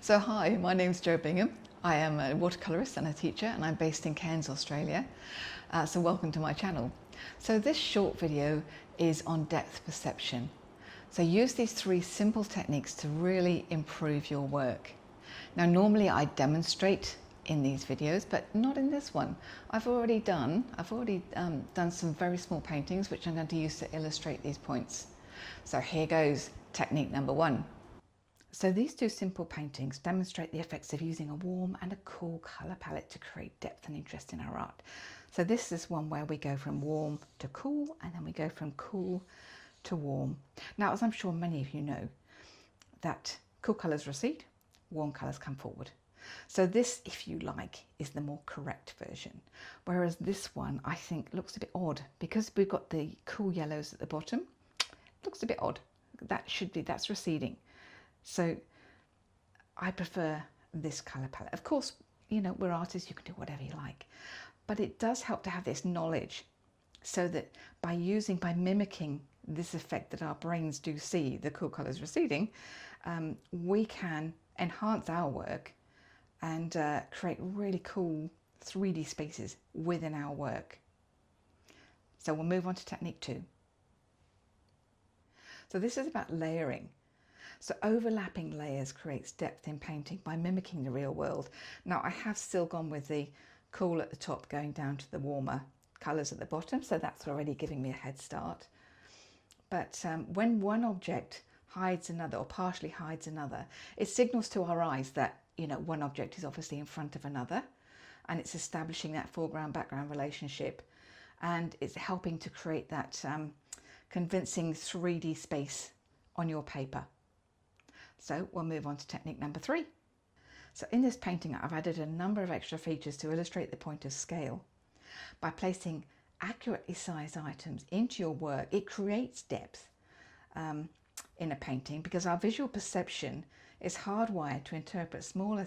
So hi, my name's Jo Bingham. I am a watercolourist and a teacher, and I'm based in Cairns, Australia. So welcome to my channel. So this short video is on depth perception. So use these three simple techniques to really improve your work. Now normally I demonstrate in these videos, but not in this one. I've already done some very small paintings which I'm going to use to illustrate these points. So here goes technique number one. So these two simple paintings demonstrate the effects of using a warm and a cool colour palette to create depth and interest in our art. So this is one where we go from warm to cool, and then we go from cool to warm. Now, as I'm sure many of you know, that cool colours recede, warm colours come forward. So this, if you like, is the more correct version. Whereas this one, I think, looks a bit odd because we've got the cool yellows at the bottom. It looks a bit odd. That's receding. So I prefer this colour palette. Of course, you know, we're artists, you can do whatever you like, but it does help to have this knowledge so that by mimicking this effect that our brains do see, the cool colours receding, we can enhance our work and create really cool 3D spaces within our work. So we'll move on to technique two. So this is about layering. So overlapping layers creates depth in painting by mimicking the real world. Now I have still gone with the cool at the top going down to the warmer colours at the bottom, so that's already giving me a head start. But when one object hides another or partially hides another, it signals to our eyes that, you know, one object is obviously in front of another, and it's establishing that foreground-background relationship, and it's helping to create that convincing 3D space on your paper. So we'll move on to technique number three. So in this painting, I've added a number of extra features to illustrate the point of scale. By placing accurately sized items into your work, it creates depth in a painting because our visual perception is hardwired to interpret smaller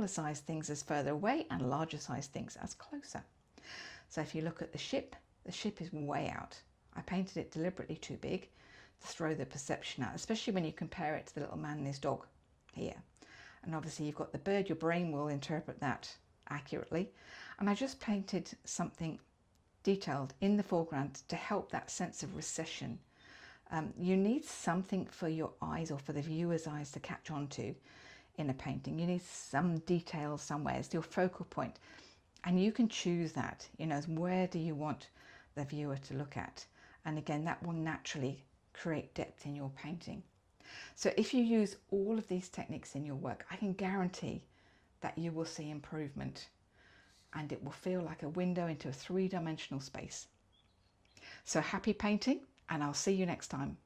sized things as further away and larger sized things as closer. So if you look at the ship is way out. I painted it deliberately too big to throw the perception out, especially when you compare it to the little man and his dog here. And obviously you've got the bird, your brain will interpret that accurately. And I just painted something detailed in the foreground to help that sense of recession. You need something for your eyes or for the viewer's eyes to catch on to in a painting. You need some detail somewhere. It's your focal point. And you can choose that, you know, where do you want the viewer to look at? And again, that will naturally create depth in your painting. So if you use all of these techniques in your work, I can guarantee that you will see improvement and it will feel like a window into a three-dimensional space. So happy painting, and I'll see you next time.